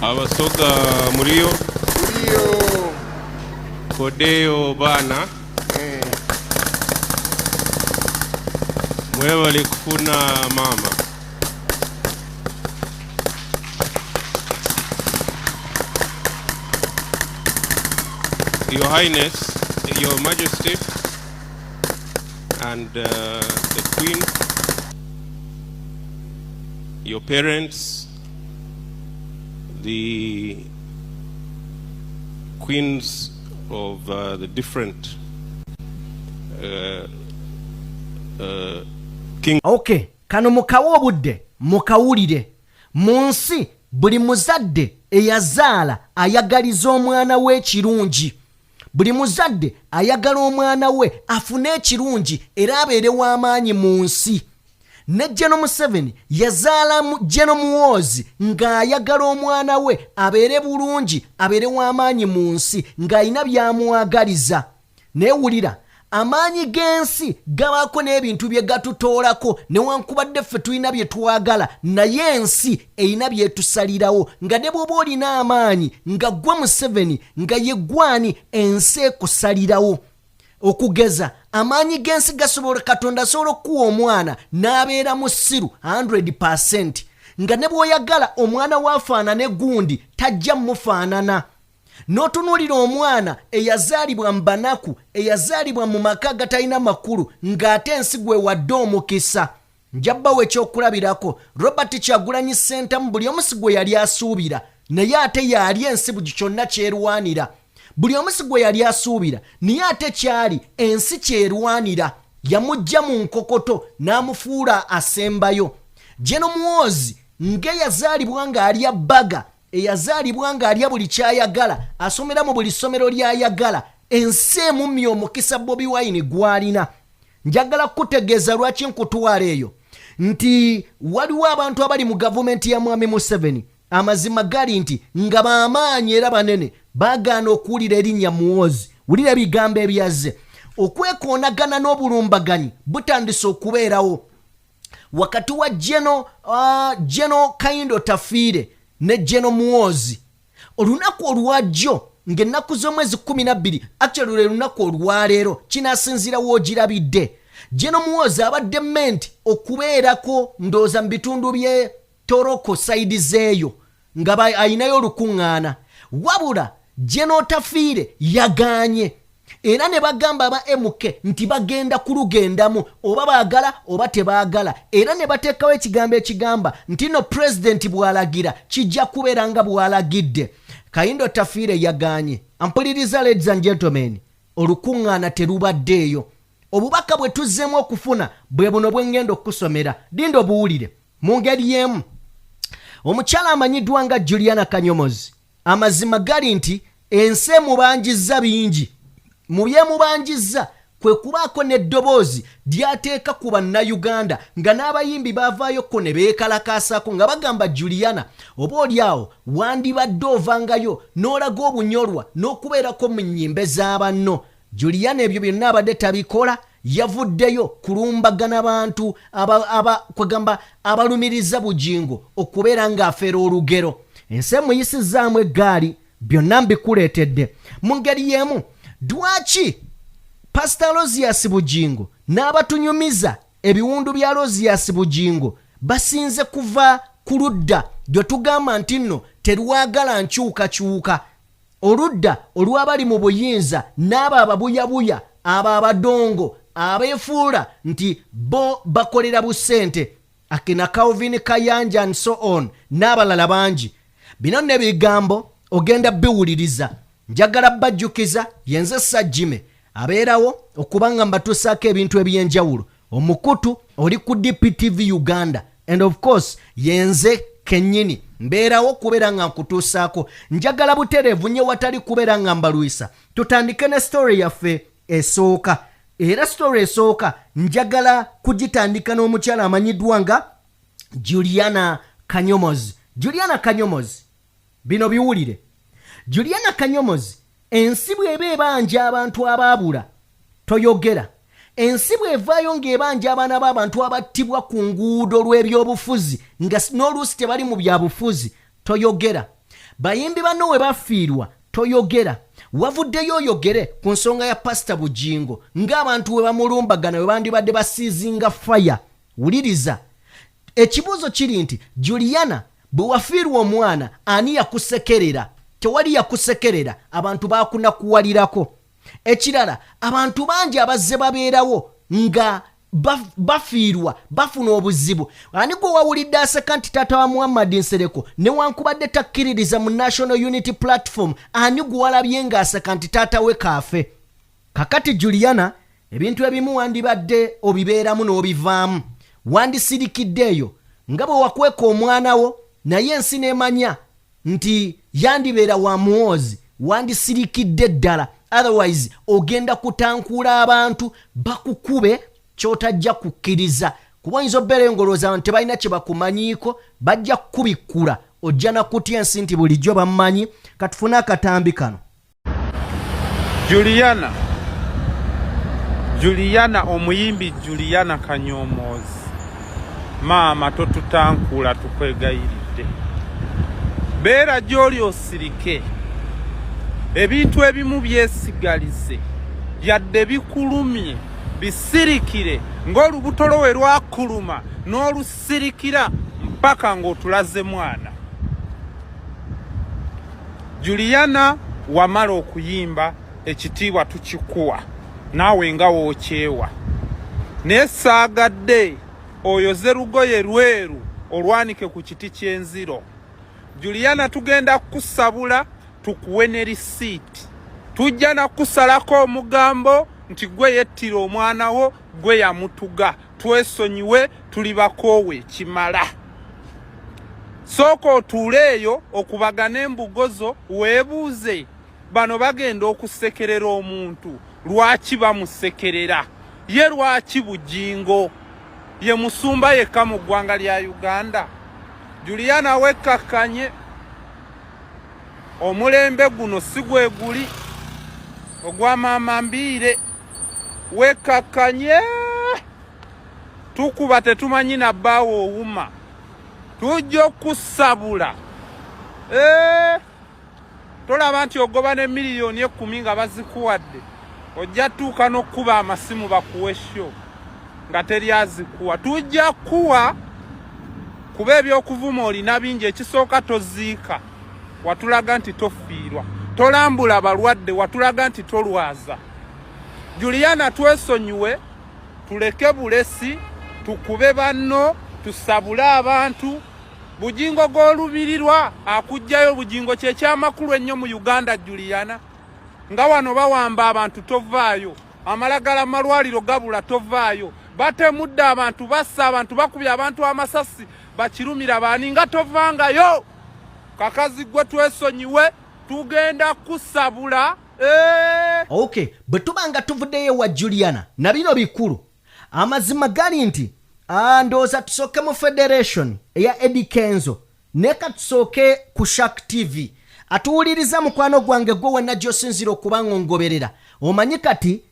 Abasoga muriyo kodeyo bana mwebale kufuna mama. Your Highness, Your Majesty, and the Queen, your parents, the queens of the different kings. Okay, kano mukawa Obudde mukawulire munsi buli muzadde eyazaala ayagaliza omwana we ekirungi. Buli muzadde ayagala omwana we afune ekirungi era abeere w'amaanyi mu nsi. Ne Gen.Museveni yazaala Gen.Muhoozi ng'ayagala omwana we abeere bulungi abeere w'amaanyi mu nsi ng'ayina by'amuwagaliza. Neewulira amaanyi g'ensi gabaako n'ebintu bye gatutoolako newankubadde ffe tulina bye twagala naye ensi erina byetusalirawo nga ne bw'oba olina amaanyi nga ggwe Museveni nga ye gwani ensi ekusalirawo. Okugeza amaanyi g'ensi gasobola Katonda asobola okuwa omwana n'abeera musiru 100% nga ne bw'oyagala omwana waafaanane gundi tajja mufaanana. N'otunuulira omwana eyazaalibwa mu banaku eyazaalibwa mu maka agatalina makulu ng'ate ensi gwe wadde omukisa. Njabbawo ekyokulabirako Robert Kyagulanyi Ssentamu buli omu si gwe yali asuubira naye ate yali ensi buli kyonna kyerwanira. Buli omu si gwe yali asuubira naye ate kyali ensi kyerwanira. Yamujja mu nkokoto n'amufuula asembayo. Gen.Muhoozi ng'eyazaalibwa ng'alya bbaga eyazaalibwa ng'alya buli kyayagala asomera mu buli ssomero ly'ayagala ensi emumya omukisa Bobi Wine gwalina. Njagala kutegeeza lwaki nkutwala eyo nti waliwo abantu abali mu gavumenti ya Mwami Museveni amazima gali nti nga bamaanyi era banene baagaana okuwulira erinnya Muhoozi. Wulira ebigambo ebyazze. Okwekoonagana n'obulumbaganyi butandise okubeerawo wakati wa Gen.Otafiire ne Gen.Muhoozi. Olunaku olwajjo ng'ennaku z'omwezi 12 actually lwe lunaku olwaleero kinaasinziira w'ogirabidde. Gen.Muhoozi abadde menti okubeerako ndooza mu bitundu by'e Toroko sayidi zeeyo nga ayinayo olukuŋŋaana wabula Gen.Otafiire yagaanye era ne bagamba aba MK nti bagenda kulugendamu oba baagala oba tebaagala era ne bateekawo ekigambo ekigamba nti no pulezidenti bw'alagira kijja kubeera nga bw'alagidde. Gen.Otafiire yagaanye. Ampuliriza ladies and gentlemen, olukuŋŋaana terubaddeeyo. Obubaka bwe tuzzeemu okufuna bwe buno bwe ngenda okusomera dinda obuwulire mu ngeri y'emu. Omukyala amanyiddwa nga Juliana Kanyomozi amazima gali nti ensi emubanjizza bingi. Mu byemubanjizza kwe kubaako n'eddoboozi lyateeka ku bannayuganda nga n'abayimbi baavaayoko ne beekalakaasaako nga bagamba Juliana oba oliawo wandibadde ovangayo n'olaga obunyolwa n'okubeerako mu nnyimbe z'abanno. Juliana ebyo byonna abadde tabikola yavuddeyo kulumbagana bantu kwegamba abalumiriza bujingo okubeera ng'afeera olugero. Ensi emuyisizaamu eggaali byonna mbikuleetedde. Mu ngeri y'emu dwaki Pastor Lozias Bujingo n'abatunyumiza ebiwundu bya Lozias Bujingo basinze kuva ku ludda gye tugamba nti nno terwagala nkyukakyuka, oludda olw'abali mu buyinza n'abo ababuyabuya abo abadongo abeefuula nti bo bakolera busente akina Calvin Kayanja and so on n'abalala bangi. Bino ne bigambo ogenda biwuliriza. Njagala bajjukiza yenze Sajjime abeerawo okubanga mbatuusaako ebintu ebyenjawulo. Omukutu oli ku DPTV Uganda and of course yenze kennyini mbeerawo kubeera nga nkutuusaako. Njagala butereevu nnyo watali kubeera nga mbalwisa. Tutandike ne story yaffe esooka. Era story esooka njagala kugitandika n'omukyala amanyiddwa nga Juliana Kanyomozi. Juliana Kanyomozi bino biwulire. Juliana Kanyomozi ensi bw'eba ebanja abantu abaabula toyogera. Ensi bw'evaayo ng'ebanja abaana b'abantu abattibwa ku nguudo lw'ebyobufuzi nga n'oluusi tebali mu byabufuzi toyogera. bayimbi bano we bafiirwa toyogera wavuddeyo oyogere ku nsonga ya pasita Bugingo ng'abantu we bamulumbagana we bandibadde basiizinga faya. Wuliriza, ekibuuzo kiri nti Juliana bwe wafiirwa omwana ani yakusekerera? Tewali yakusekerera, abantu baakunakuwalirako. Ekirala, abantu bangi abazze babeerawo nga bafiirwa bafuna obuzibu. Ani gwe wawulidde aseka nti taata wa Muhammad Nsereko newankubadde takkiririza mu National Unity Platform, ani gwe walabye ng'aseka nti taata we kaafe? Kakati Juliana, ebintu ebimu wandibadde obibeeramu n'obivaamu, wandisirikiddeeyo nga bwe wakweka omwana wo naye ensi n'emanya nti yandibeera wa Muhoozi, wandisirikidde ddala. Otherwise ogenda kutankuula abantu bakukube kyotajja kukkiriza, kuba oyinza obbeera engolooza abantu tebalina kye bakumanyiiko, bajja kukubikkula, ojja na kutya ensi nti bulijjo bamumanyi. Katufune akatambi kano. Juliana omuyimbi Juliana Kanyoomoozi, maama totutankuula tukwegayiridde, beera gy'oli osirike, ebintu ebimu byesigalize, yadde bikulumye bisirikire ng'olubuto lwo we lwakuluma n'olusirikira mpaka ng'otulaze mwana. Juliana, wamala okuyimba, ekitiibwa tukikuwa, naawe nga wookyewa, naye saagadde oyoze lugoye lweru olwanike ku kiti ky'enziro. Juliana, tugenda kusabula tukuwe ne risiiti, tujja na kusalako omugambo nti gwe yettira omwana wo, gwe yamutuga, twesonyiwe, tuli bakoowe kimala. Sooka otuuleeyo okubagana embugozo, weebuuze, bano bagenda okusekerera omuntu, lwaki bamusekerera? Ye lwaki Bugingo ye musumba yekka mu ggwanga lya Uganda? Juliana, wekkakkanye, omulembe guno si gwe guli ogwa maama Mbiire. Wekkakkanye, tukuba tetumanyi na bbaawo owuma, tujja okusabula. Tolaba nti ogoba ne miliyoni 10 nga bazikuwadde, ojja tuuka n'okkuba amasimu bakuwe sho nga teri azikuwa. Tujja kuwa kuba ebyokuvuma olina bingi. Ekisooka toziika, watulaga nti tofiirwa. Tolambula balwadde, watulaga nti tolwaza. Juliana, twesonyiwe, tuleke bulesi, tukube banno, tusabule abantu. Bugingo g'olubirirwa akujjayo. Bugingo kye kyamakulu ennyo mu Uganda. Juliana, nga wano bawamba abantu tovaayo, amalagala malwaliro gabula tovaayo, batemudde abantu, bassa abantu, bakubye abantu amasasi, bakirumira baani, nga tovangayo. Kakazi gwe twesonyiwe, tugenda kusabula. Okay, bwe tubanga tuvuddeyo wa Juliana na bino bikulu, amazima gali nti ndowooza tusooke mu Federation eya Eddie Kenzo, neka tusooke ku Shark TV. Atuwuliriza mukwano gwange gwe wenna gy'osinzira okuba ng'ongoberera. Omanyi kati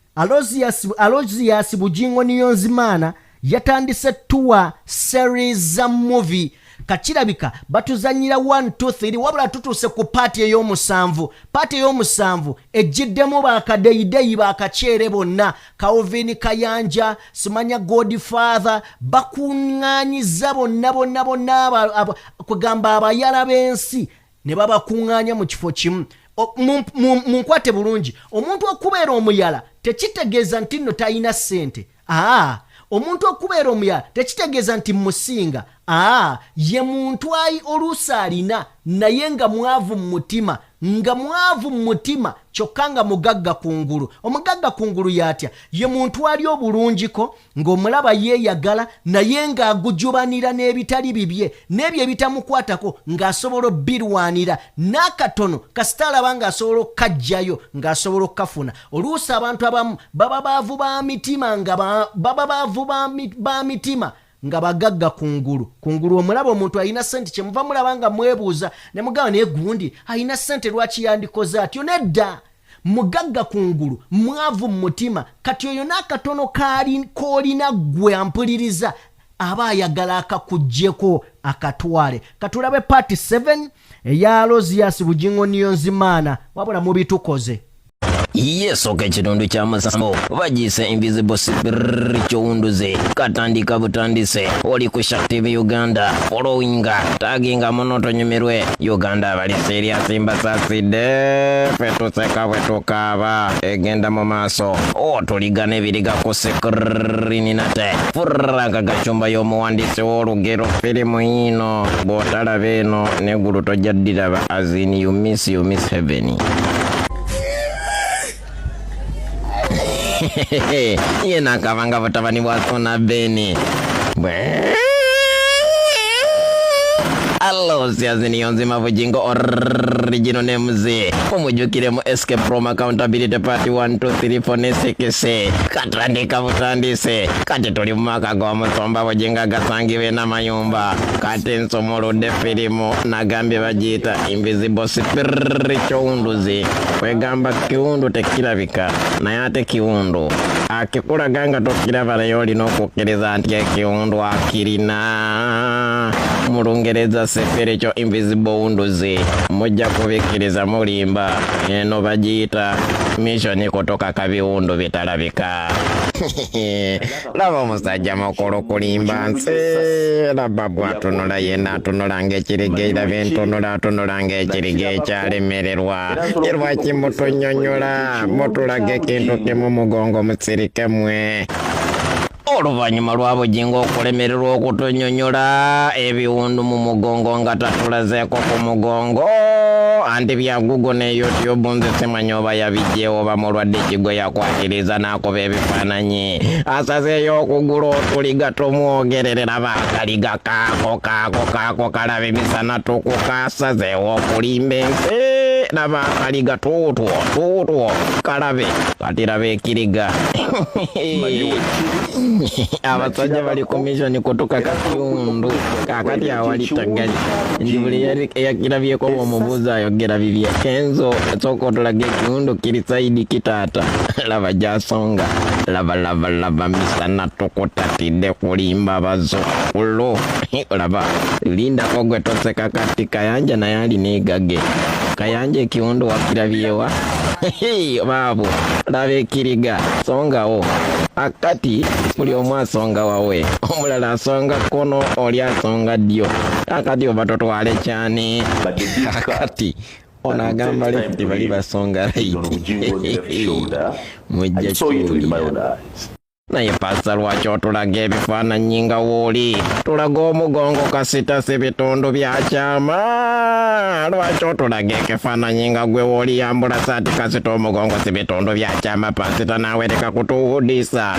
Alozias Bugingo Niyonzimana yatandise tour series za movie. Kachirabika batuzanyira 1 2 3 wabula tutuuse ku paati ey'omusanvu. Paati ey'omusanvu ejjiddemu baakadeyideyi baakakyere bonna, Calvin Kayanja, Simanya Godfather, bakuŋŋaanyiza bonna kugamba abayala b'ensi ne babakuŋŋaanya mu kifo kimu. Munkwate bulungi, omuntu okubeera omuyala tekitegeeza nti nno talina ssente. Omuntu okubeera omuyala tekitegeeza nti musinga. Ye muntu ayi oluusi alina naye nga mwavu mu mutima, kyokka nga mugagga kungulu. Omugagga kungulu yatya? Ye muntu ali obulungiko ng'omulaba yeeyagala naye ng'agujubanira n'ebitali bibye, n'ebyo ebitamukwatako ng'asobola obbirwanira, n'akatono kasita alaba ng'asobola okukajjayo ng'asobola okukafuna. Oluusi abantu abamu baba baavu ba mitima nga bagagga kungulu. Omulaba omuntu alina ssente kyemuva mulaba nga mwebuuza ne mugamba naye gundi alina ssente lwaki yandikoze atyo? Nedda, mugagga kungulu, mwavu mu mutima. Kati oyo n'akatono k'olina gwe ampuliriza, aba ayagala akakujjeko akatwale. Katulabe part 7 eya Lozias Bujingo Niyonzimana wabula mubitukoze. Yes, okay, kitundu kya musambo bagise invisible spirit unduze katandika butandise oli ku Shakti Uganda followinga taginga monoto nyumirwe Uganda bali serious imbasasidde fetuseka wetukaba egenda mu maaso otuligane biriga ku screen nate furraga gachumba y'omuwandiisi w'olugero firimu ino bw'otalabe eno n'eggulu tojja as in you miss heaven. Yena kavanga batabani bwasona beni Allo siazini yonzima Bujingo original names umujukiremu escape from accountability party 1 2 3 4 nesekese katandika butandise kati tuli mumaka gwa musomba Bujinga gasangiwe na mayumba kati nsomoludde filimu nagambye bagiyita invisible spirit unduzi kwegamba kiwundu tekirabika naye ate kiwundu akikulaga nga tokiraba naye olina okukkiriza nti ekiwundu akirina mu Lungereza sefere kyo invisible unduzi mujja kubikkiriza mulimba eno bagiyita mission kutoka kabiwundu bitalabika. Laba omusajja mukulu kulimba nsi laba bwatunula yena atunula ng'ekirigeera bentunula atunula ng'ekiriga ekyalemererwa lwaki mutunyonyola mutulaga ekintu kimu mugongo musirike mwe. Oluvannyuma lwa Bujingo okulemererwa okutunyonyola ebiwundu mu mugongo nga tatulazeeko ku mugongo anti bya Google ne YouTube nze simanyi oba yabijjeewo oba mulwadde ekigwe yakwatiriza n'akuba ebifaananyi asazeeyo okugula otuliga tumwogererera baakaliga kaako kalaba emisana tukukasazeewo okulimba ensi laba akaliga tuutwo kalabe kati laba ekiriga. Abasajja bali komishoni kutoka kakiwundu kakati awali tagali ndi buli eyakirabyeko omubuuza ayogera bibye kenzo sooka otulaga ekiwundu kiri saidi kitata laba jasonga laba misana tukutatidde kulimba bazzukulu laba lindako gwe toseka kati kayanja naye alina egage kayanja ekiwundu wakirabyewa baabo laba ekiriga songawo akati buli omu asonga wawe omulala asonga kono oli asonga ddyo akati oba totwale kyani akati ono agamba lefuti bali basonga raiti mujja kiwulira naye pasa lwaki otulaga ebifaananyi nga wooli tulaga omugongo kasita si bitundu byakyama lwaki otulaga ekifaananyi nga gwe wooli yambula saati kasita omugongo si bitundu byakyama pasita naawe leka kutuwudiisa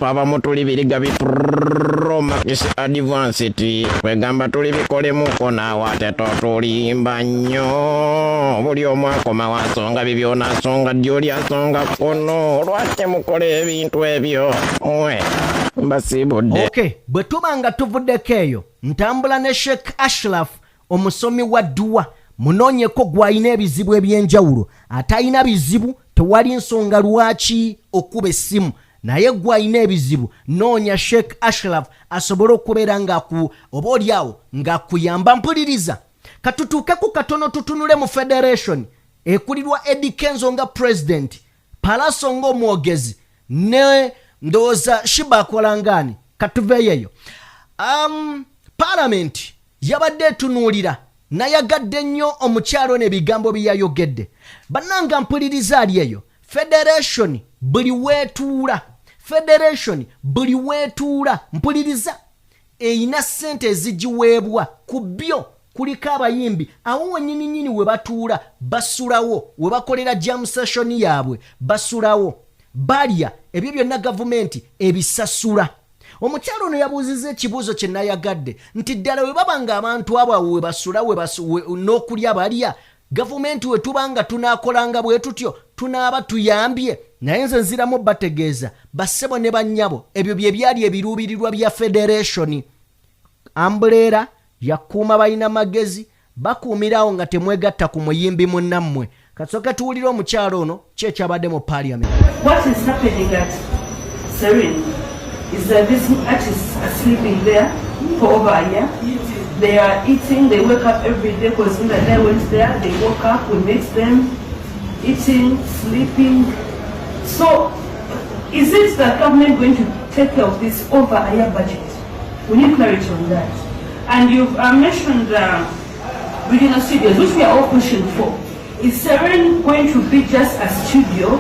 abamu tuli biriga bipromax advanced kwegamba tuli bikolemuko naawe ate totulimba nnyo buli omu akoma wasonga bibyo onaasonga ddyo oli asonga kono lwaki mukola ebintu ebyo mbasibudde. Okay, bwe tuba nga tuvuddeko eyo ntambula ne Sheikh Ashraf omusomi wa dduwa munoonyeko gw'alina ebizibu ebyenjawulo atayina bizibu tewali nsonga lwaki okuba essimu naye gw'alina ebizibu noonya Sheikh Ashraf asobole okubeera oba oliawo ng'akuyamba. Mpuliriza katutuuke ku katono tutunule mu federation ekulirwa Eddie Kenzo nga president Palaso ng'omwogezi ne ndowooza Shiba akolangani katuveeyo. Parliament yabadde etunuulira nayagadde nnyo omukyalo n'ebigambo bye yayogedde. Bannanga mpuliriza ali eyo federation buli weetuula mpuliriza eyina ssente ezigiweebwa ku byo kuliko abayimbi awo wennyininyini we batuula basulawo we bakolera jam session yaabwe basulawo balya ebyo byonna gavumenti ebisasula. Omukyalo ono yabuuzizza ekibuuzo kye nayagadde nti ddala we baba nga abantu abo we basula n'okulya balya gavumenti we tuba nga tunaakolanga bwe tutyo tunaaba tuyambye. Naye nze nziramu bategeeza bassebo ne bannyabo ebyo bye byali ebiruubirirwa bya federation. Ambulera yakuuma balina magezi bakuumirawo nga temwegatta ku muyimbi munnammwe. Kasooke tuwulire omukyalo ono kyekyabadde mu parliament. What is happening at Serene is that these artists are sleeping there for over a year. They are eating, they wake up every day because when the day went there, they woke up, we met them, eating, sleeping. So, is it the government going to take care of this over a year budget? We need clarity on that. And you've mentioned regional studios, which we are all pushing for. Is Seren going to be just a studio,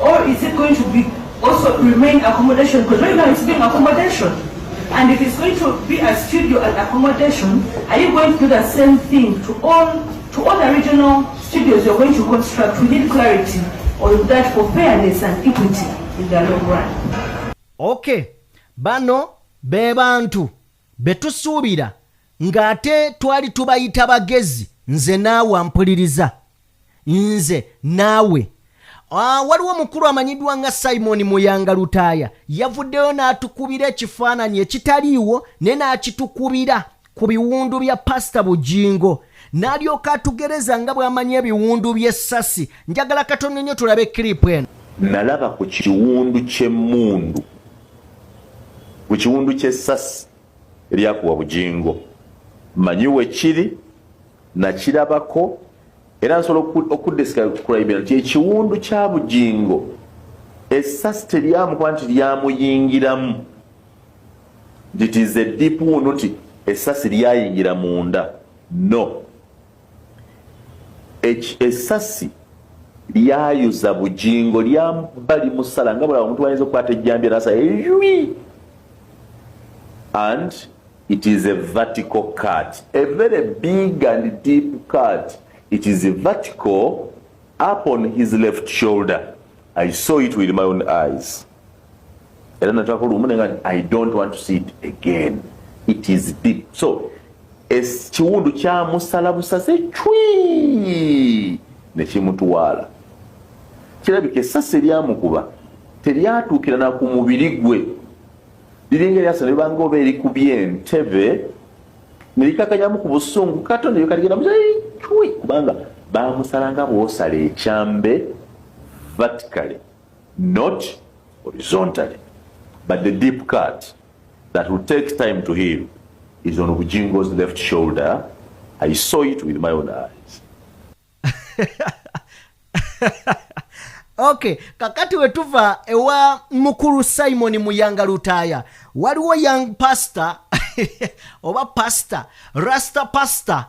or is it going to be also remain accommodation? Because right now it's being accommodation. And if it's going to be a studio and accommodation, are you going to do the same thing to all the regional studios you're going to construct? We need clarity on that for fairness and equity in the long run. Okay, bano bebantu betusuubira ng'ate twali tubayita bagezi nze naawe ampuliriza nze naawe. Waliwo mukulu amanyiddwa nga Simon Muyanga Lutaaya yavuddeyo n'atukubira ekifaananyi ekitaliiwo ne n'akitukubira ku biwundu bya Pastor Bujingo n'alyoka atugereza nga bw'amanyi ebiwundu by'essasi. Njagala katono nnyo tulabe clip eno. Nalaba ku kiwundu ky'emmundu, ku kiwundu ky'essasi eryakuwa Bujingo, manyi we kiri nakirabako. Era nsobola okudescribe nti ekiwundu kya Bujingo essasi teryamukuba nti lyamuyingiramu, it is a deep wound, nti essasi lyayingira munda. No, essasi lyayuza Bujingo, lyamba limusala nga bwalaba omuntu wayinza okukwata ejjambi erasa eywi, and it is a vertical cut, a very big and deep cut. It is vertical up on his left shoulder. I saw it with my own eyes. I don't want to see it again. It is deep. So, ekiwundu kya musala busase chwi ne kimutwala. Kirabika essasi eryamukuba teryatuukira na ku mubiri gwe. Liringa eryasa ne libanga oba erikubye entebe ne likakanyamu ku busungu katonda eyo kaligenda musayi chwi, kubanga bamusalanga bw'osala ekyambe vertically, not horizontally. But the deep cut that will take time to heal is on Bujingo's left shoulder. I saw it with my own eyes. Okay, kakati wetuva ewa mukuru Simon Muyanga Lutaaya waliwo young pastor oba pastor Rasta pastor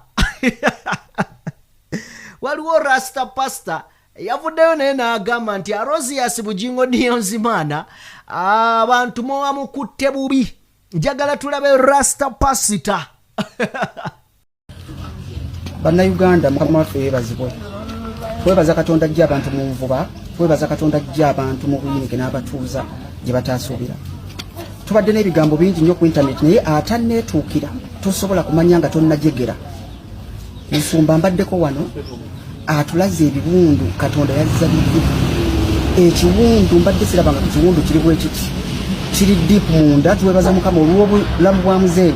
waliwo Rasta pastor yavuddeyo naye n'agamba nti Arosias Bujingo niyo nzimana abantu muba mukutte bubi. Njagala tulabe Rasta pastor. Bannayuganda mukama waffe yeebazibwe. Twebaza Katonda ajja abantu mu nvuba, twebaza Katonda ajja abantu mu buyinike n'abatuuza gye bataasuubira. Tubadde n'ebigambo bingi nnyo ku internet naye atanneetuukira tosobola kumanya nga tonnajegera. Nsumba mbaddeko wano atulaze ebiwundu Katonda yazza bibbi. Ekiwundu mbadde sirabanga ku kiwundu kiri bwe kiti. Kiri deep munda. Twebaza Mukama olw'obulamu bwa muzeeyi.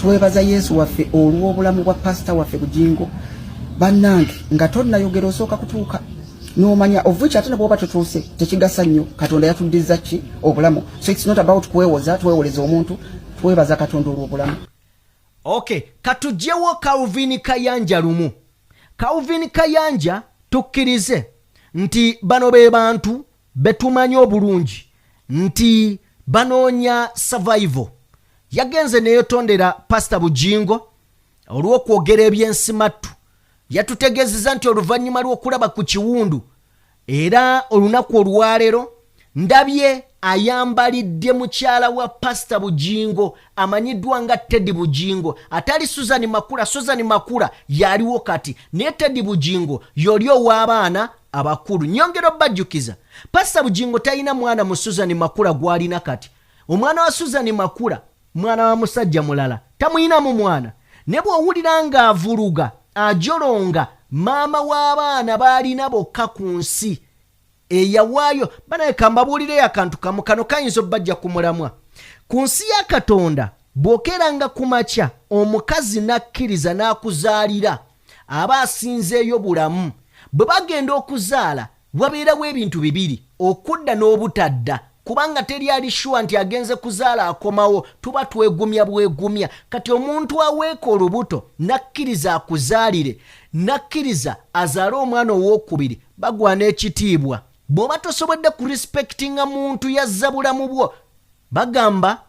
Twebaza Yesu waffe olw'obulamu bwa pastor waffe Bujingo. Bannange nga tonnayogera osooka kutuuka n'omanya of which ate bw'oba tutuuse tekigasa nnyo. Katonda yatuddiza ki obulamu. So it's not about kwewoza twewoleza omuntu, twebaza Katonda olw'obulamu. Okay, katujjewo Calvin Kayanja lumu. Calvin Kayanja tukkirize nti bano be bantu betumanyi obulungi nti banoonya survival. Yagenze neeyotondera Pastor Bujingo olw'okwogera ebyensimattu. Yatutegeezeza nti oluvannyuma lw'okulaba ku kiwundu era olunaku olwaleero ndabye ayambalidde mukyala wa Pastor Bujingo amanyiddwa nga Teddy Bujingo, atali Susan Makula. Susan Makula yaliwo kati naye Teddy Bujingo yoli ow'abaana abakulu. Nyongera bajjukiza Pastor Bujingo talina mwana mu Susan Makula gwalina kati. Omwana wa Susan Makula mwana wa musajja mulala tamuyinamu mwana. Ne bw'owulira ng'avuluga ajolonga maama w'abaana baalina bokka ku nsi eyawaayo. Banaye kambabuulire akantu kamu kano kayinza obbajja ku mulamwa. Ku nsi ya Katonda bw'okeranga ku makya omukazi n'akkiriza n'akuzaalira aba asinzeeyo bulamu. Bwe bagenda okuzaala wabeerawo ebintu bibiri: okudda n'obutadda. kubanga teri ali sure nti agenze kuzaala akomawo tuba twegumya bwegumya. Kati omuntu aweeka olubuto nakkiriza akuzaalire nakkiriza azaale omwana owokubiri bagwana ekitiibwa. Bw'oba tosobodde ku respectinga muntu yazza bulamu bwo bagamba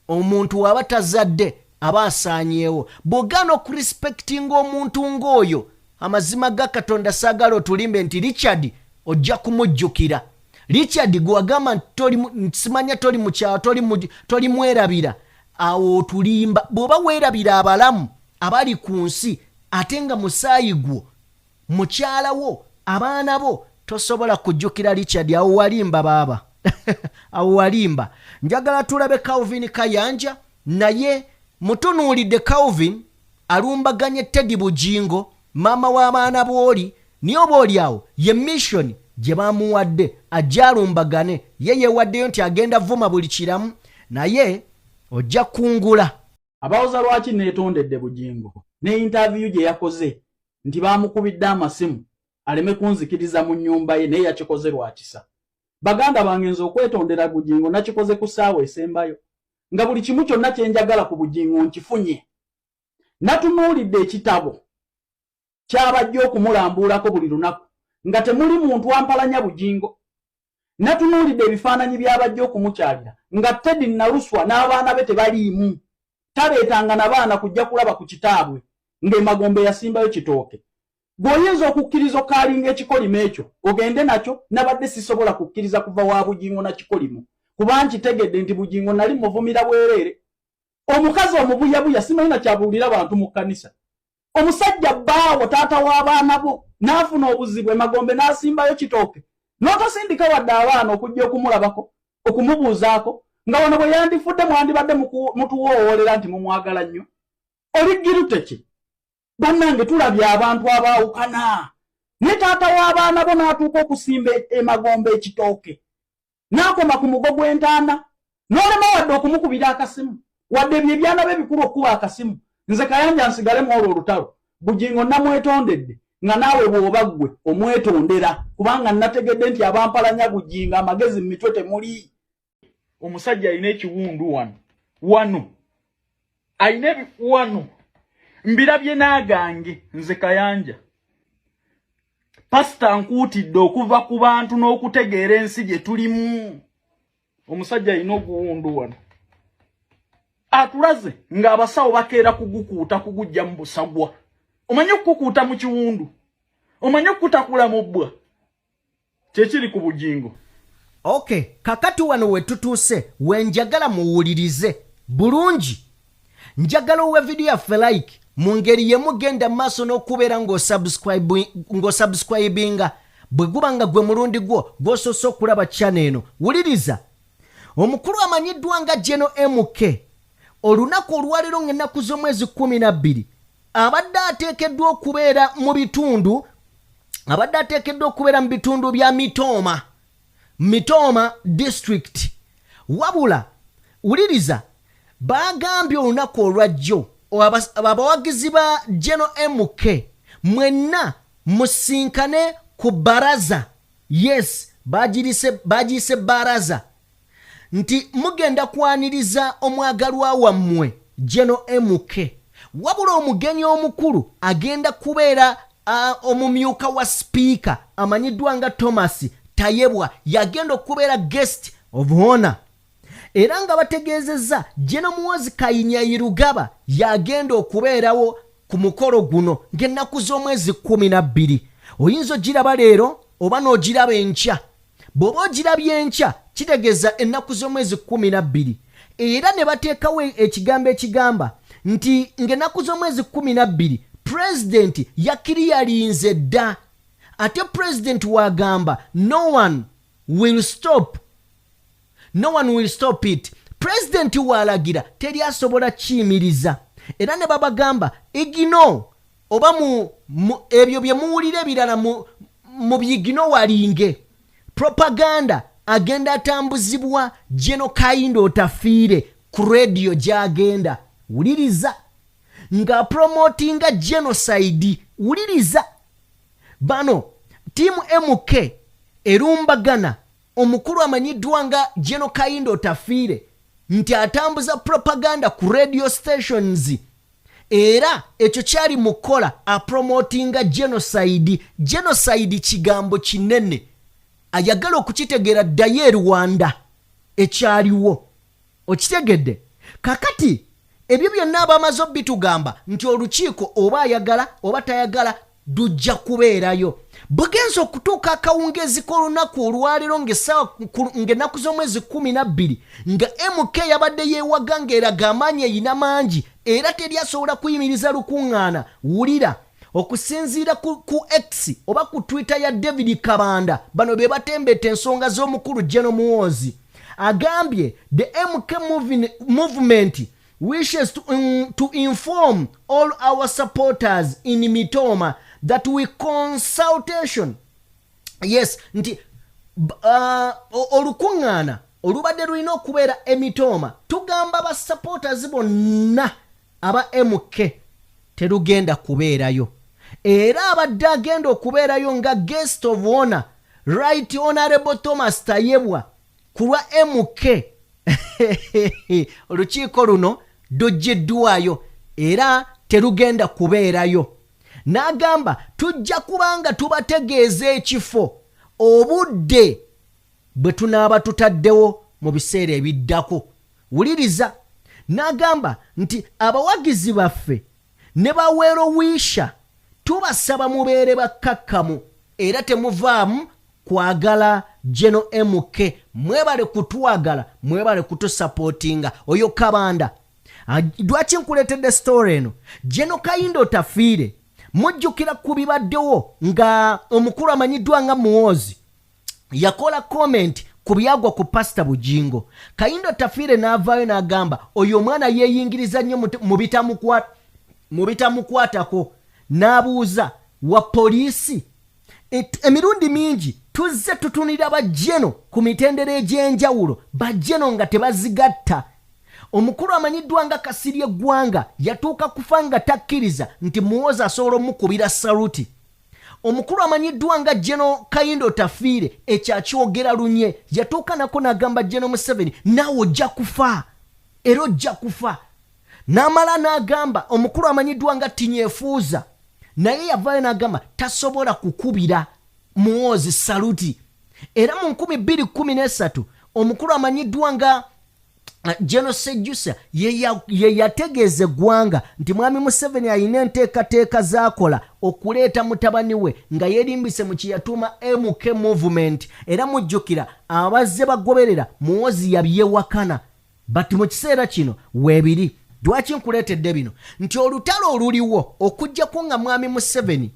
omuntu waba tazadde aba asaanyeewo. Bw'ogaana okurespectinga omuntu ng'oyo amazima ga Katonda saagala otulimbe nti Richard ojja kumujjukira. Richard gwagamba nti simanya toli mu kyalo toli mwerabira awo otulimba. Bw'oba weerabira abalamu abali ku nsi ate nga musaayi gwo mukyala wo abaana bo tosobola kujjukira Richard. Awo walimba baaba awo walimba. Njagala tulabe Calvin Kayanja naye mutunuulidde Calvin alumbaganye Teddy Bugingo maama w'abaana booli niyo booli awo ye mission gye bamuwadde ajja alumbagane. Ye yeewaddeyo nti agenda vuma buli kiramu naye ojja kungula. Abawoza lwaki neetondedde Bugingo ne interview gye yakoze nti baamukubidde amasimu aleme kunzikiriza mu nnyumba ye naye yakikoze lwakisa. Baganda bange nze okwetondera Bugingo nakikoze ku ssaawa esembayo nga buli kimu kyonna kye njagala ku Bugingo nkifunye. Natunuulidde ekitabo ky'abajja okumulambuulako buli lunaku nga temuli muntu ampalanya Bugingo. Natunuulidde ebifaananyi by'abajja okumukyalira nga Teddy Naluswa n'abaana be tebaliimu. Tabeetanga na baana kujja kulaba ku kitaabwe ng'emagombe yasimbayo kitooke. Bw'oyinza okukkiriza okaalinga ekikolimo ekyo ogende nakyo nabadde sisobola kukkiriza kuva wa Bugingo na kikolimo kuba nkitegedde nti Bugingo nali muvumira bwereere. Omukazi omubuyabuya simanyi kyabuulira abantu mu kkanisa. Omusajja bbaawo taata w'abaana bo n'afuna obuzibu emagombe n'asimbayo kitooke n'otosindika wadde abaana okujja okumulabako okumubuuzaako nga wano bwe yandifudde mwandibadde mutuwoowolera nti mumwagala nnyo. Oligirute ki? Bannange tulabye abantu abaawukana ne taata w'abaana bo n'atuuka okusimba emagombe ekitooke n'akoma ku mugo gw'entaana n'olema wadde okumukubira akasimu wadde ebyo ebyana be bikulu okuba akasimu. Nze Kayanja nsigalemu olwo olutalo. Bugingo namwetondedde nga naawe bw'oba ggwe omwetondera kubanga nategedde nti abampalanya Bugingo amagezi mu mitwe temuli. Omusajja alina ekiwundu wano alina wano mbirabye n'agange nze Kayanja. Pasita nkuutidde okuva ku bantu n'okutegeera ensi gye tulimu. Omusajja alina oguwundu wano atulaze ng'abasawo bakeera kugukuuta kugujja mu busagwa. Omanyi okukukuuta mu kiwundu, omanyi okutakula mu bbwa. Kyekiri ku Bugingo. Okay, kakati wano we tutuuse wenjagala muwulirize bulungi. Njagala owe video yaffe like mu ngeri yemugenda maaso n'okubeera ng'osubscribinga bwe guba nga gwe mulundi gwo gw'osoose okulaba channel eno. Wuliriza, omukulu amanyiddwa nga Gen.MK olunaku olwaleero ng'ennaku z'omwezi 12 abadde ateekeddwa okubeera mu bitundu bya Mitoma district. Wabula wuliriza, bagambye olunaku olwajjo abawagizi ba Gen.MK mwenna musinkane ku baraza. Yes, bagiyise baraza nti mugenda kwaniriza omwagalwa wammwe Gen.MK. Wabula omugenyi omukulu agenda kubeera omumyuka wa speaker amanyiddwa nga Thomas Tayebwa yagenda okubeera guest of honor. Era nga bategeezezza Gen.Muhoozi Kayinyayirugaba yagenda okubeerawo ku mukolo guno ng'ennaku z'omwezi 12. Oyinza ogiraba leero oba n'ogiraba enkya. Bw'oba ogirabye enkya kitegeeza ennaku z'omwezi 12. Era ne bateekawo ekigambo ekigamba nti ng'ennaku z'omwezi 12 President yakiriyalinze dda. Ate President wagamba no one will stop it. President walagira teri asobola kiyimiriza. Era ne babagamba igino oba ebyo bye muwulira ebirala mu bigino walinge. Propaganda agenda atambuzibwa Gen.Otafiire ku radio gyagenda. Wuliriza nga promotinga genocide. Wuliriza bano tiimu MK erumbagana omukulu amanyiddwa nga Gen.Otafiire nti atambuza propaganda ku radio stations era ekyo kyali mukola apromotinga genocide kigambo kinene ayagala okukitegeera ddayo e Rwanda ekyaliwo okitegedde kakati ebyo byonna abamaze bitugamba nti olukiiko oba ayagala oba tayagala dujja kubeerayo bugenzo okutuuka akawungezi k'olunaku olwaleero ng'ennaku z'omwezi 12 nga MK yabadde yeewaga ng'eraga amaanyi eyina mangi era teryasobola kuyimiriza lukuŋŋaana wulira okusinziira ku X oba ku Twitter ya David Kabanda bano be batembeta ensonga z'omukulu Gen.Muhoozi agambye the MK movement wishes to inform all our supporters in Mitoma that we consultation yes nti olukuŋŋaana olubadde lulina okubeera emitoma tugamba ba supporters bonna aba MK terugenda kubeerayo era abadde agenda okubeerayo nga guest of honor right honorable Thomas Tayebwa kulwa MK olukiiko luno dojjeddwayo era terugenda kubeerayo n'agamba tujja kubanga tubategeeza ekifo obudde bwe tunaaba tutaddewo mu biseera ebiddako wuliriza n'agamba nti abawagizi baffe ne baweero wiisha tubasaba mubeere bakkakkamu era temuvaamu kwagala Gen. MK mwebale kutwagala mwebale kutusapootinga oyo Kabanda lwaki nkuleetedde story eno Gen.Otafiire mujjukira ku bibaddewo nga omukulu amanyiddwa nga Muhoozi yakola comment ku byagwa ku Pastor Bujingo Otafiire n'avaayo n'agamba oyo omwana yeeyingiriza nnyo mu bitamukwatako n'abuuza wa poliisi emirundi mingi tuzze tutunira bajjeno ku mitendera egy'enjawulo bajjeno nga tebazigatta omukulu amanyiddwa nga Kasirye Gwanga yatuuka kufa nga takkiriza nti Muhoozi asobola omukubira saluti omukulu amanyiddwa nga Gen.Otafiire ekyakyogera lunye yatuuka nako n'agamba Gen. Museveni naawe ojja kufa era ojja kufa n'amala n'agamba omukulu amanyiddwa nga Tinyefuuza naye yavaayo n'agamba tasobola kukubira Muhoozi saluti era mu 2013 omukulu amanyiddwa nga Gen. Sejjusa ye yategeeza eggwanga nti mwami Museveni alina enteekateeka z'akola okuleeta mutabani we nga yeerimbise mu kiyatuuma MK movement era mujjukira abazze bagoberera Muhoozi yabyewakana bati mu kiseera kino weebiri lwaki nkuleetedde bino nti olutalo oluliwo okuggyako nga mwami Museveni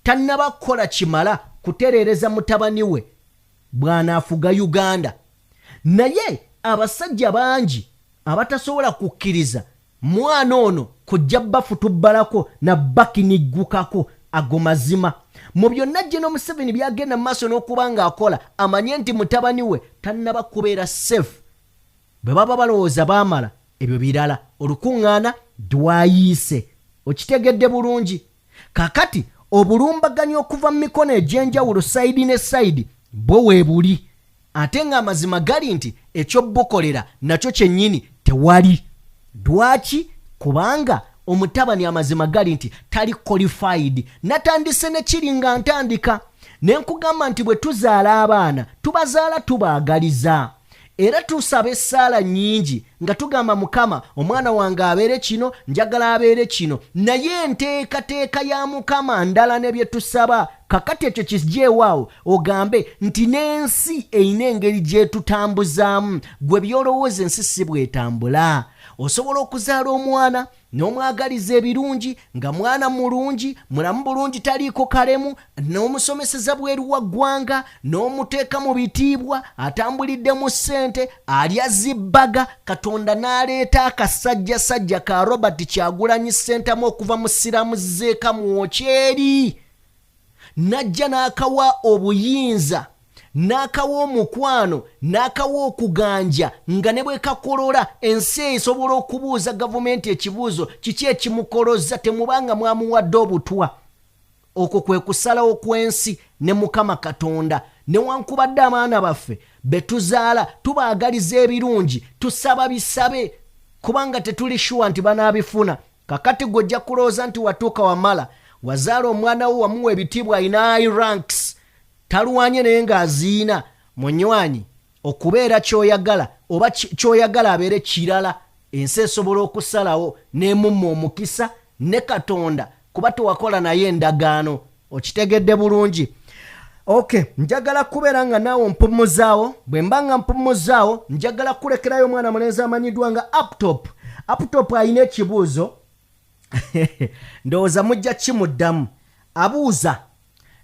tannaba kukola kimala kutereereza mutabani we bw'anaafuga Uganda naye abasajja bangi abatasobola kukkiriza mwana ono kujja bafutubbalako na bakiniggukako ago mazima mu byonna Gen. Museveni byagenda mu maaso n'okuba ng'akola amanye nti mutabani we tannaba kubeera safe bwe baba balowooza baamala ebyo birala olukuŋŋaana dwayiise okitegedde bulungi kakati obulumbaganya okuva mu mikono egy'enjawulo sayidi ne sayidi bwo weebuli ate ng'amazima gali nti ekyobbukolera nakyo kyennyini tewali lwaki kubanga omutabani amazima gali nti tali qualified natandise ne kiri nga ntandika ne nkugamba nti bwe tuzaala abaana tubazaala tubaagaliza era tusaba essaala nnyingi nga tugamba Mukama omwana wange abeere kino njagala abeere kino naye enteekateeka ya Mukama ndala ne bye tusaba kakati ekyo kijeewaawo ogambe nti n'ensi eyina engeri gyetutambuzaamu gwe byolowooza ensi si bwetambula osobola okuzaala omwana n'omwagaliza ebirungi nga mwana mulungi mulamu bulungi taliiko kalemu n'omusomeseza bweru wa ggwanga n'omuteeka mu bitiibwa atambulidde mu ssente alya zibbaga Katonda n'aleeta akasajjasajja ka Robert Kyagulanyi Ssentamu okuva mu Siramuzeeka Mwokyeri najja n'akawa obuyinza n'akawa omukwano n'akawa okuganja nga ne bwe kakolola ensi esobola okubuuza gavumenti ekibuuzo kiki ekimukoloza temubanga mwamuwadde obutwa okwo kwe kusalawo kw'ensi ne Mukama Katonda newankubadde abaana baffe betuzaala tubaagaliza ebirungi tusaba bisabe kubanga tetuli shuwa nti banaabifuna. Kakati gojja kulooza nti watuuka wamala wazaala omwana wo wamuwa ebitiibwa alina high ranks talwanye naye ng'aziina munywanyi okubeera kyoyagala oba kyoyagala abeere kirala ensi esobola okusalawo n'emumma omukisa ne Katonda kuba tewakola naye endagaano. Okitegedde bulungi? Okay, njagala kubeera nga naawe mpumuzaawo. Bwe mba nga mpumuzaawo njagala kulekerayo omwana mulenzi amanyiddwa nga Uptop alina ekibuuzo ndowooza mujja kimuddamu. Abuuza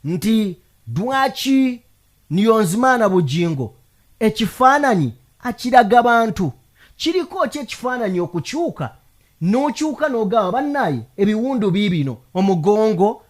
nti lwaki Niyonzimana Bugingo ekifaananyi akiraga bantu kiriko ki ekifaananyi okukyuka n'okyuka n'ogamba bannaye ebiwundu biibino omugongo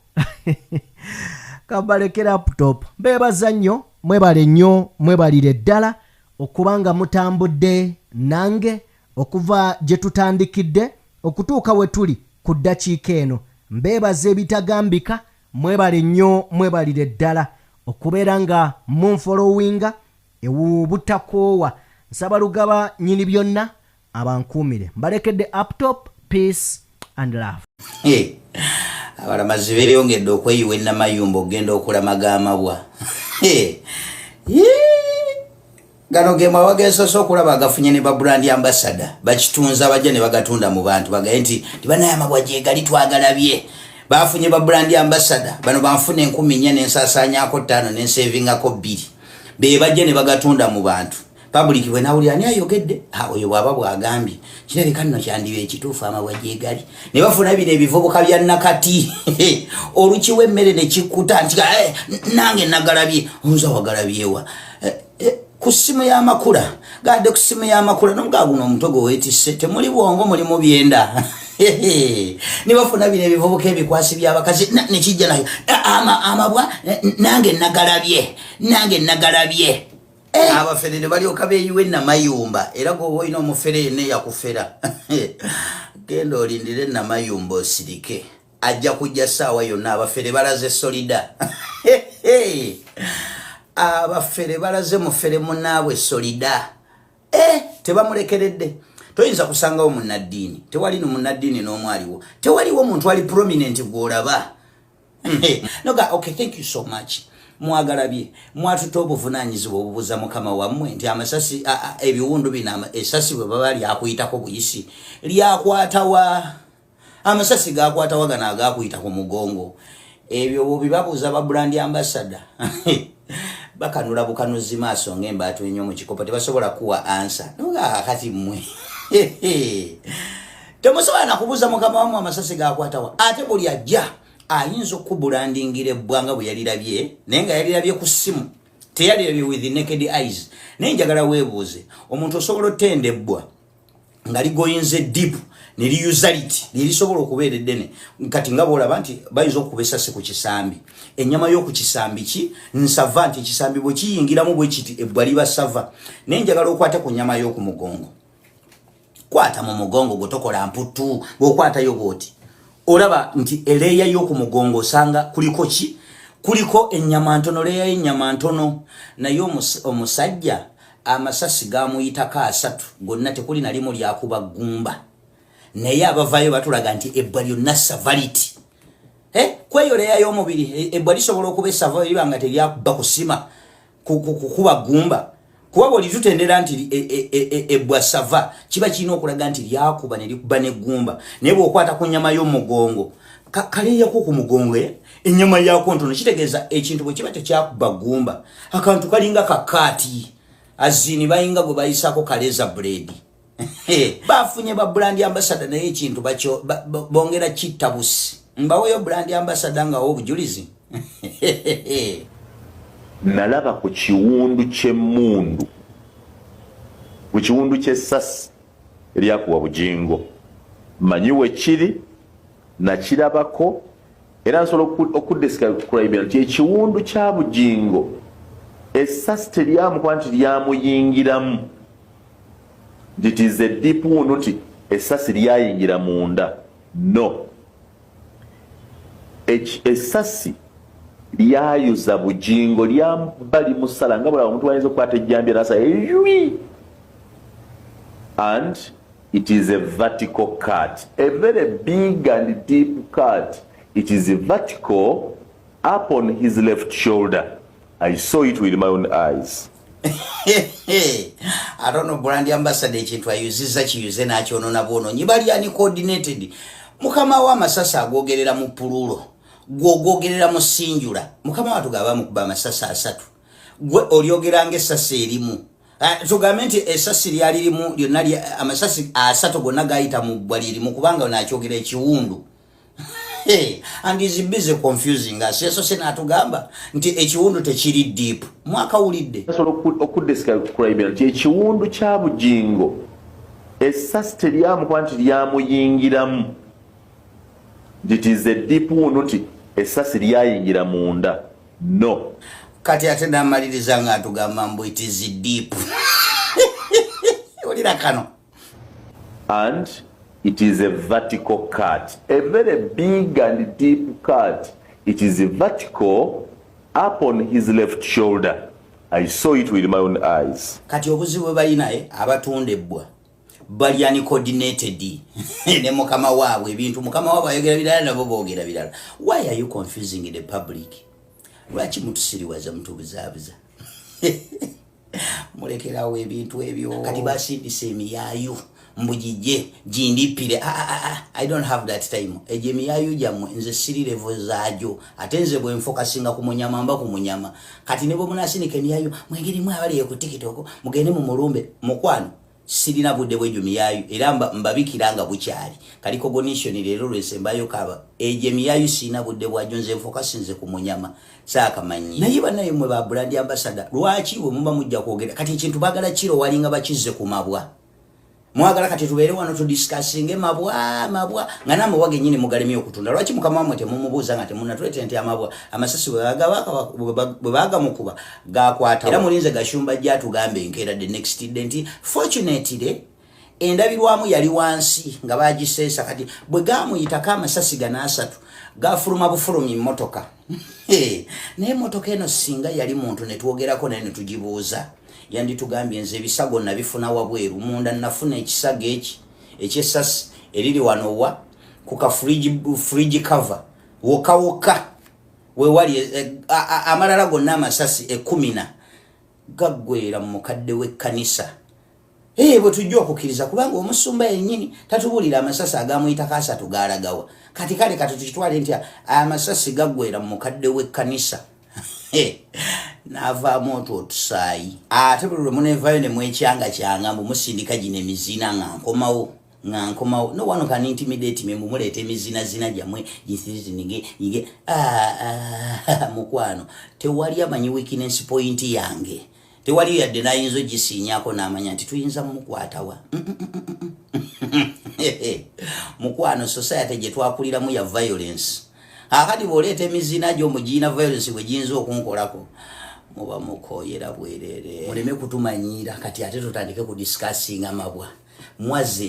kabalekera Uptop. Beebaza nnyo, mwebale nnyo, mwebalire ddala okubanga mutambudde nange okuva gye tutandikidde okutuuka we tuli ku ddakiika eno. Mbeebaza ebitagambika, mwebale nnyo, mwebalire ddala okubeera nga munfolowinga ebutakoowa. Nsaba Lugaba nnyini byonna abankuumire. Mbalekedde Uptop, peace and love. Abalamazi beeyongedde okweyiwa ennamayumba okugenda okulamaga amabwa. Gano ge mwawageesoose okulaba agafunye ne ba brand ambassador bakitunza bajja ne bagatunda mu bantu bagaye nti banaye amabwa gye gali twagalabye. Bafunye ba brand ambassador bano banfune 10 n'ensaasaanyako 5 n'ensavingako 2 be bajja ne bagatunda mu bantu. Public bwe nawulira ani ayogedde oyo bwaba bwagambye kirabika nno kyandiwe ekituufu amabwa gye gali ne bafuna bino ebivubuka bya nakati olukiwa emmere ne kikuta nti nange nagalabye onza wagalabyewa ku ssimu y'amakula gadde ku ssimu y'amakula n'omugaaguno omutogo weetisse temuli bwongo mulimu byenda ne bafuna bino ebivubuka ebikwasi by'abakazi ne kijja nayo amabwa nange nagalabye abafere balyoka beeyiwa ennamayumba era gwoba olina omufere yenna yakufera genda olindire ennamayumba osirike ajja kujja ssaawa yonna. Abafere balaze solida abafere balaze mufere munaabwe solida tebamulekeredde. Toyinza kusangawo munnaddiini, tewali no munnaddiini n'omwaliwo, tewaliwo muntu ali prominent gw'olaba. Okay, thank you so much. Mwagalabye mwatuta obuvunanyizibwa obubuza mukama wammwe nti amasasi ebiwundu bina esasi bwe baba lyakuyitako buyisi lyakwatawa amasasi gakwatawa gana agakuyita ku mugongo ebyo bibabuuza ba brand ambassador bakanula bukanuzi maaso ng'embaatu ennyo mu kikopo tebasobola kuwa ansa noga kati mmwe temusobola nakubuuza mukama wammwe amasasi gakwatawa ate buli ajja ayinza okubulandingira ebbwanga bwe yalirabye naye nga yalirabye ku ssimu teyalirabye with the naked eyes. Naye njagala weebuuze omuntu osobola otenda ebbwa nga ligoyinze deep ne liyuza liti lirisobola okubeera eddene kati nga boolaba nti bayinza okukuba essasi ku kisambi. Ennyama y'oku kisambi ki nsava nti ekisambi bwe kiyingiramu bwe kiti ebbwa liba sava. Naye njagala okwate ku nnyama y'oku mugongo. Kwata mu mugongo gotokola mputu bw'okwatayo bw'oti olaba nti eleya y'oku mugongo osanga kuliko ki? Kuliko ennyama ntono, leya y'ennyama ntono. Naye omusajja amasasi gamuyitako 3 gonna tekuli na limu lyakuba gumba. Naye abavaayo batulaga nti ebbwa lyonna savaliti. Kweyo leya y'omubiri ebbwa lisobola okuba esava libanga teryakuba kusima kukuba gumba. Kuba bwoli tutendera nti ebbwa sava kiba kirina okulaga nti lyakuba ne likuba n'eggumba. Naye bw'okwata ku nnyama y'omugongo kaleyako ku mugongo ennyama yako ntono kitegeeza ekintu bwe kiba tekyakuba gumba akantu kalinga kakaati azini bayinga gwe bayisako kaleza bread. Bafunye ba brand ambassador naye ekintu bakyo bongera kittabusi mbaweyo brand ambassador nga obujulizi. Nalaba ku kiwundu ky'emmundu ku kiwundu ky'essasi eryakuwa Bugingo manyiwe kiri nakirabako era nsobola okudescribe nti ekiwundu kya Bugingo essasi teryamukuba nti lyamuyingiramu it is a deep wound nti essasi lyayingira munda no essasi lyayuza bujingo lyambali musala nga bula omuntu wayinza okukwata ejjambi nasa eyui. And it is a vertical cut, a very big and deep cut. It is vertical up on his left shoulder. I saw it with my own eyes. I don't know, brand ambassador ekintu ayuziza kiyuze nakyo ono nabono nyibali ani coordinated. Mukama wa masasa agogerera mu pululo, gwogogerera mu sinjula. Mukama watu gaba mukuba amasasa asatu, gwe olyogerange esasa erimu. Tugambe nti esasi lyali limu lyonna amasasi asatu gonna gayita mu bwalirimu kubanga nakyogera ekiwundu. And is busy confusing us. Yeso sena atugamba nti ekiwundu tekiri deep. Mwaka ulidde. Solo okudescribe nti ekiwundu kya bujingo esasi teryamu kwanti lyamuyingiramu. It is a deep wound nti esasi lyayingira munda. No. Kati ate namaliriza nga atugamba mbu it is deep. Olira kano. And it is a vertical cut, a very big and deep cut. It is vertical up on his left shoulder. I saw it with my own eyes. Kati obuzibu balinaye abatondebwa bali ani coordinated ne mukama waabwe ebintu mukama waabwe ayogera bilala nabo boogera bilala. Why are you confusing the public? Lwaki mutusiriwaza mutubuzabuza? Mulekerawo ebintu ebyo. Kati basindise emiyayu mbujije jindipire. I don't have that time. Eje miyayu jammwe nze siri level zaajo ate nze bwe nfokasinga ku munyama mba ku munyama. Kati nebo munasinika emiyayu mwengeri mwe abali ku TikTok mugende mu mulumbe mukwano sirina budde bwejo miyayu era mbabikiranga bukyali kali cognition lero lwesembayo kaba eje miyayu sina budde bwajo nze nfokasinze ku munyama saka manyi naye banaye mwe ba brand ambassador lwaki bwe mumba mujja kwogera kati ekintu bagala kiro walinga bakize ku mabwa mwagala kati tubeere wano tu discussing mabwa nga namwe wage nyine mugalemye okutunda lwaki mukama wamwe temumubuuza nga temunatulete nti amabwa amasasi bwe baga mukuba gakwata era mulinze gashumba jja tugambe nkera the next dent. Fortunately endabirwamu yali wansi nga bagiseesa kati bwe gamuyitako amasasi gana asatu gafuluma bufulumi mmotoka. Naye mmotoka eno singa yali muntu ne twogerako naye ne tugibuuza yandi tugambye nze ebisago nabifuna wabweru munda nafuna ekisago ekyesasi eriri wano wa kuka fridge cover woka we wali amalala gonna amasasi 10 gaggwera mu mukadde w'ekkanisa. Bwe tujja okukkiriza kubanga omusumba yennyini tatubulira amasasi agamuyitako asatu galagawa kati kale tukitwale nti amasasi gaggwera mu mukadde w'ekkanisa. Nava moto otusaayi ate buli lwe munevayo ne mwekyanga kyanga mbu musindika gino emizina nga nkomawo no one can intimidate me mumuleeta emizina gyammwe yige mukwano tewali amanyi weakness point yange tewali yadde nayinza ogisiinyako n'amanya nti tuyinza mumukwatawa. Mukwano society gye twakuliramu ya violence akati bw'oleeta emizina gyo mugiina violence bwe giyinza okunkolako muba mukoyera bwerere muleme kutumanyira kati ate tutandike ku discussing amabwa mwaze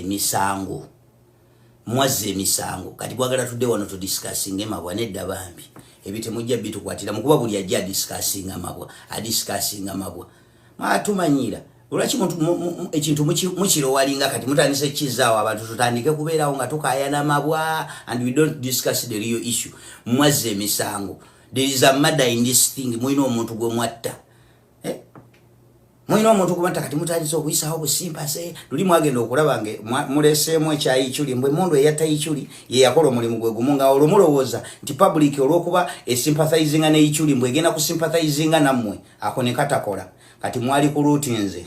emisango kati gwagala tudde wano tu discussing amabwa nedda bambi ebite mujja bitukwatira mukuba buli ajja discussing amabwa matumanyira lwaki ekintu mukiro walinga kati mutandise kizaawo abantu tutandike kubeerawo nga tukayana amabwa and we don't discuss the real issue. Mwaze emisango. There is a murder in this thing. Mwino omuntu gwe mwatta. Mwino omuntu gwe mwatta kati mutandise okuyisawo busimpase. Luli mwagenda okulaba nge muleseemu ekyayikyuli mbwe mundu eyatta yikyuli ye yakola omulimu gwe gumu nga olumulowooza nti public olw'okuba esympathizinga n'eyikyuli mbwe egenda kusympathizinga nammwe ako ne katakola. Kati mwali kulutinze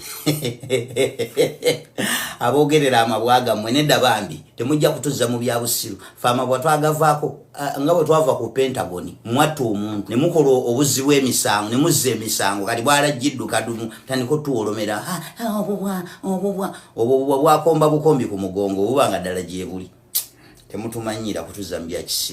abogerera amabwa gammwe nedda bambi temujja kutuzza mu byabusiru fa amabwa twagavaako nga bwe twava ku Pentagon mwatta omuntu ne mukola obuzzi bw'emisango ne muzza emisango kati bwalagidduka dumu tandika otuwolomera obubwa bwakomba bukombi ku mugongo buba nga ddala gye buli temutumanyira kutuzza mu byakisiru.